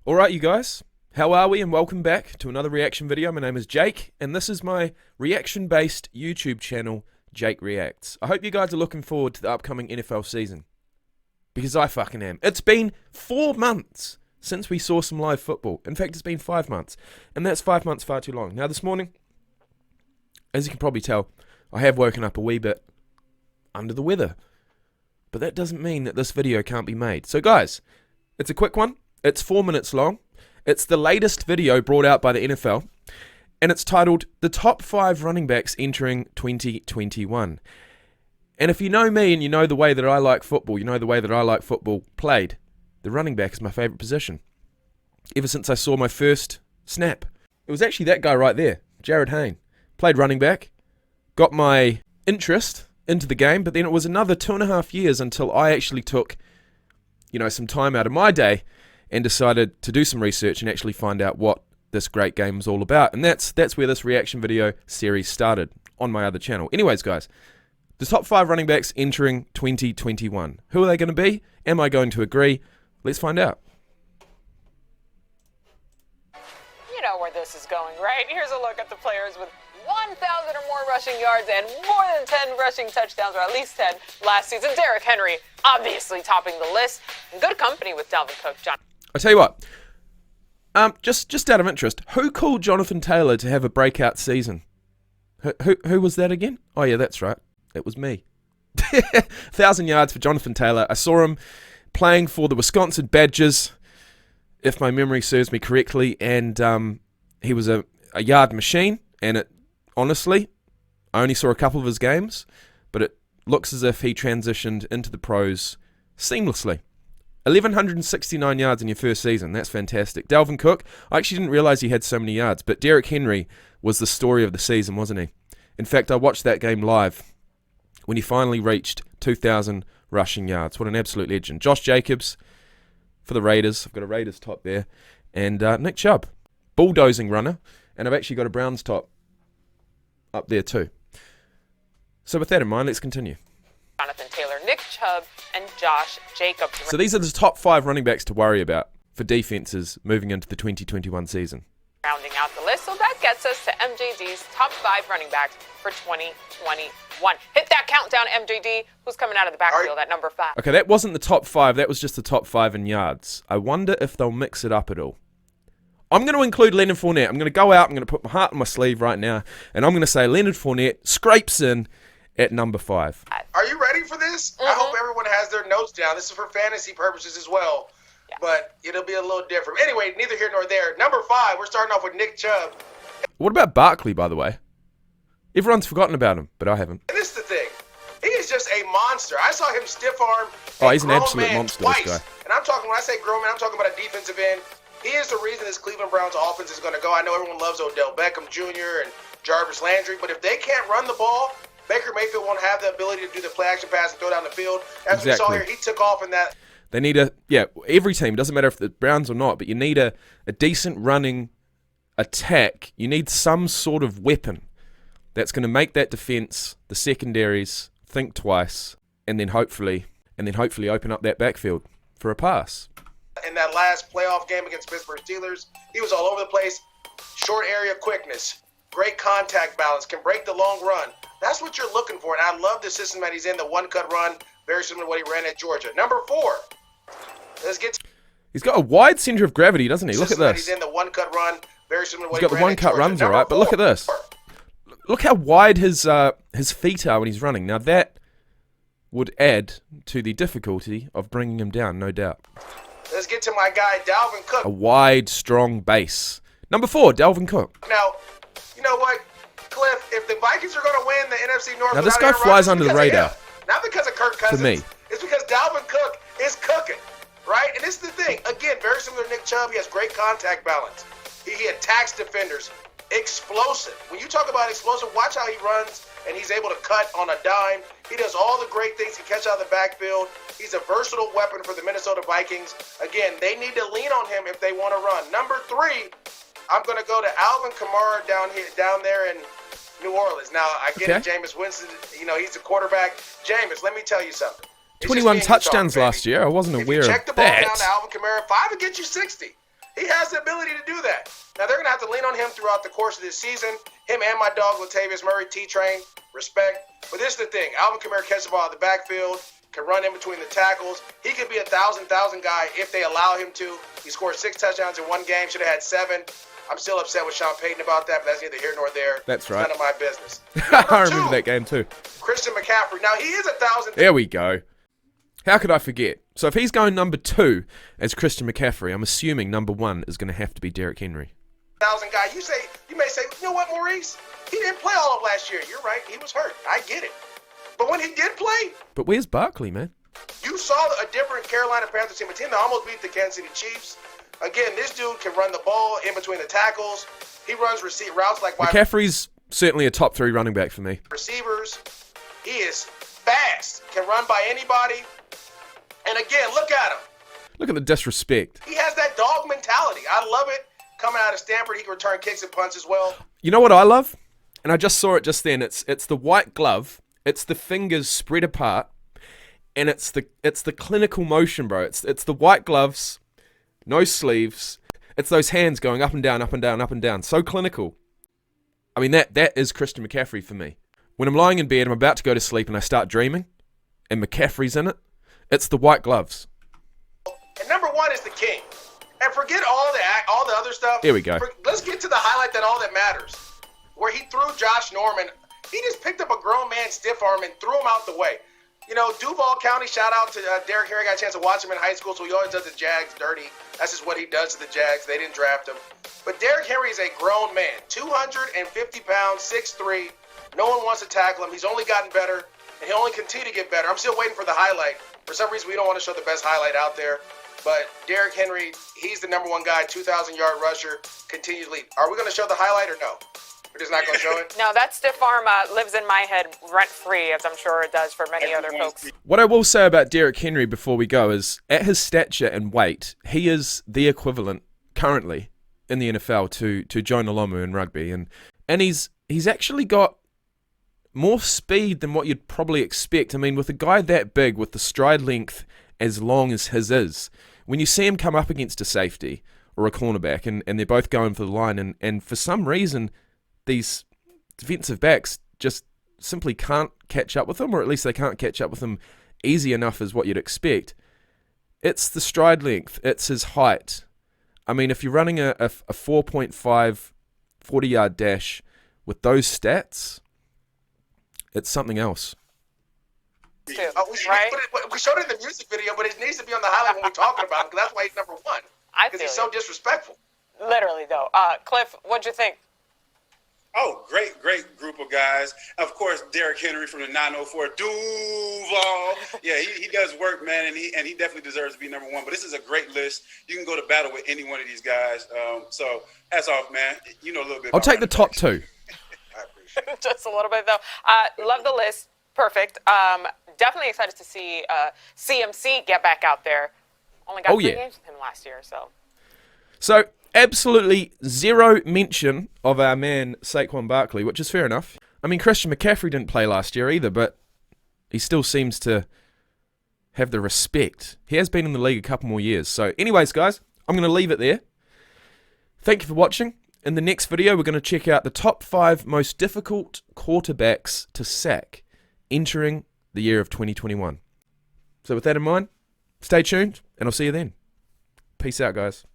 Alright, you guys, how are we? And welcome back to another reaction video. My name is Jake, and this is my reaction-based YouTube channel, Jake Reacts. I hope you guys are looking forward to the upcoming NFL season, because I fucking am. It's been 4 months since we saw some live football. In fact, it's been 5 months, and that's 5 months far too long. Now, this morning, as you can probably tell, I have woken up a wee bit under the weather, but that doesn't mean that this video can't be made. So, guys, it's a quick one. It's 4 minutes long. It's the latest video brought out by the NFL, and it's titled The Top 5 Running Backs Entering 2021. And if you know me and you know the way that I like football, you know the way that I like football played, the running back is my favourite position. Ever since I saw my first snap. It was actually that guy right there, Jared Hayne. Played running back, got my interest into the game, but then it was another 2.5 years until I actually took, some time out of my day and decided to do some research and actually find out what this great game was all about. And that's where this reaction video series started on my other channel. Anyways, guys, the top 5 running backs entering 2021. Who are they going to be? Am I going to agree? Let's find out. You know where this is going, right? Here's a look at the players with 1,000 or more rushing yards and more than 10 rushing touchdowns, or at least 10 last season. Derrick Henry, obviously topping the list. In good company with Dalvin Cook. I tell you what, just out of interest, who called Jonathan Taylor to have a breakout season? Who was that again? Oh yeah, that's right. It was me. 1,000 yards for Jonathan Taylor. I saw him playing for the Wisconsin Badgers, if my memory serves me correctly, and he was a yard machine. And honestly, I only saw a couple of his games, but it looks as if he transitioned into the pros seamlessly. 1,169 yards in your first season. That's fantastic. Dalvin Cook, I actually didn't realize he had so many yards, but Derrick Henry was the story of the season, wasn't he? In fact, I watched that game live when he finally reached 2,000 rushing yards. What an absolute legend. Josh Jacobs for the Raiders. I've got a Raiders top there. And Nick Chubb, bulldozing runner. And I've actually got a Browns top up there too. So with that in mind, let's continue. Jonathan Taylor, Nick Chubb, and Josh Jacobs. So these are the top 5 running backs to worry about for defenses moving into the 2021 season. Rounding out the list, so that gets us to MJD's top 5 running backs for 2021. Hit that countdown, MJD. Who's coming out of the backfield at number 5? Okay, that wasn't the top 5. That was just the top 5 in yards. I wonder if they'll mix it up at all. I'm going to include Leonard Fournette. I'm going to go out, I'm going to put my heart on my sleeve right now, and I'm going to say Leonard Fournette scrapes in at number 5. Are you ready for this? I hope everyone has their notes down. This is for fantasy purposes as well, but it'll be a little different. Anyway, neither here nor there. Number 5, we're starting off with Nick Chubb. What about Barkley, by the way? Everyone's forgotten about him, but I haven't. And this is the thing. He is just a monster. I saw him stiff arm. Oh, he's an absolute monster, twice. this guy. And I'm talking, when I say grown man, I'm talking about a defensive end. He is the reason this Cleveland Browns offense is going to go. I know everyone loves Odell Beckham Jr. and Jarvis Landry, but if they can't run the ball, Baker Mayfield won't have the ability to do the play-action pass and throw down the field. As we saw here, he took off in that. They need every team, doesn't matter if the Browns or not, but you need a decent running attack. You need some sort of weapon that's going to make that defense, the secondaries, think twice, and then hopefully open up that backfield for a pass. In that last playoff game against Pittsburgh Steelers, he was all over the place. Short area quickness, great contact balance, can break the long run. That's what you're looking for, and I love the system that he's in, the one-cut run, very similar to what he ran at Georgia. Number 4, let's get. He's got a wide center of gravity, doesn't he? Look at this. He's in the one-cut run, very similar to what he's got the one-cut runs, all right, but look at this. Look how wide his feet are when he's running. Now that would add to the difficulty of bringing him down, no doubt. Let's get to my guy, Dalvin Cook. A wide, strong base. Number 4, Dalvin Cook. Now, you know what, Cliff? If the Vikings are going to win the NFC North, now this guy flies under the radar. Not because of Kirk Cousins. For me, it's because Dalvin Cook is cooking, right? And this is the thing. Again, very similar to Nick Chubb. He has great contact balance. He attacks defenders. Explosive. When you talk about explosive, watch how he runs, and he's able to cut on a dime. He does all the great things. He catches out of the backfield. He's a versatile weapon for the Minnesota Vikings. Again, they need to lean on him if they want to run. Number 3, I'm going to go to Alvin Kamara down there in New Orleans. Now, I get it, Jameis Winston, he's the quarterback. Jameis, let me tell you something. 21 touchdowns last year. I wasn't aware of that. Check the ball down to Alvin Kamara. 5 will get you 60. He has the ability to do that. Now, they're going to have to lean on him throughout the course of this season. Him and my dog, Latavius Murray, T-Train, respect. But this is the thing. Alvin Kamara catches the ball out of the backfield, can run in between the tackles. He could be a 1,000 guy if they allow him to. He scored 6 touchdowns in one game. Should have had 7. I'm still upset with Sean Payton about that, but that's neither here nor there. That's It's right. none of my business. I remember that game too. Christian McCaffrey. Now, he is 1,000. There we go. How could I forget? So if he's going number 2 as Christian McCaffrey, I'm assuming number 1 is going to have to be Derrick Henry. 1,000 guy. You may say, you know what, Maurice? He didn't play all of last year. You're right. He was hurt. I get it. But when he did play, But where's Barkley, man? you saw a different Carolina Panthers team, a team that almost beat the Kansas City Chiefs. Again, this dude can run the ball in between the tackles. He runs routes like wide McCaffrey's certainly a top 3 running back for me. receivers. He is fast, can run by anybody. And again, look at him. Look at the disrespect. He has that dog mentality. I love it. Coming out of Stanford, he can return kicks and punts as well. You know what I love? And I just saw it just then. It's the white glove. It's the fingers spread apart, and it's the clinical motion, bro. It's the white gloves, no sleeves. It's those hands going up and down, up and down, up and down. So clinical. I mean, that is Christian McCaffrey for me. When I'm lying in bed, I'm about to go to sleep, and I start dreaming, and McCaffrey's in it. It's the white gloves. And number 1 is the king. And forget all the other stuff. Here we go. Let's get to the highlight that all that matters. Where he threw Josh Norman. He just picked up a grown man stiff arm and threw him out the way. You know, Duval County, shout out to Derrick Henry. Got a chance to watch him in high school, so he always does the Jags dirty. That's just what he does to the Jags. They didn't draft him. But Derrick Henry is a grown man. 250 pounds, 6'3". No one wants to tackle him. He's only gotten better, and he'll only continue to get better. I'm still waiting for the highlight. For some reason, we don't want to show the best highlight out there. But Derrick Henry, he's the number 1 guy, 2,000-yard rusher, continues lead. Are we going to show the highlight or no? We're just not going to show it? No, that stiff arm lives in my head rent-free, as I'm sure it does for many other folks. What I will say about Derrick Henry before we go is, at his stature and weight, he is the equivalent currently in the NFL to Jonah Lomu in rugby, and he's actually got more speed than what you'd probably expect. I mean, with a guy that big, with the stride length as long as his is, when you see him come up against a safety or a cornerback, and they're both going for the line, and for some reason these defensive backs just simply can't catch up with him, or at least they can't catch up with him easy enough as what you'd expect. It's the stride length. It's his height. I mean, if you're running a 4.5 40-yard dash with those stats, it's something else. We showed it in the music video, but it needs to be on the highlight when we're talking about him, because that's why he's number 1. Because he's so disrespectful. Literally, though. Cliff, what'd you think? Oh, great group of guys. Of course, Derrick Henry from the 904 Duval. Yeah, he does work, man, and he definitely deserves to be number 1. But this is a great list. You can go to battle with any one of these guys. So hats off, man. You know a little bit. I'll about take the top backs. 2. I appreciate it. Just a little bit, though. Love the list. Perfect. Definitely excited to see CMC get back out there. Only got 3 games with him last year, so. So, absolutely zero mention of our man Saquon Barkley, which is fair enough. I mean, Christian McCaffrey didn't play last year either, but he still seems to have the respect. He has been in the league a couple more years. So, anyways, guys, I'm going to leave it there. Thank you for watching. In the next video, we're going to check out the top 5 most difficult quarterbacks to sack entering the year of 2021. So with that in mind, stay tuned, and I'll see you then. Peace out, guys.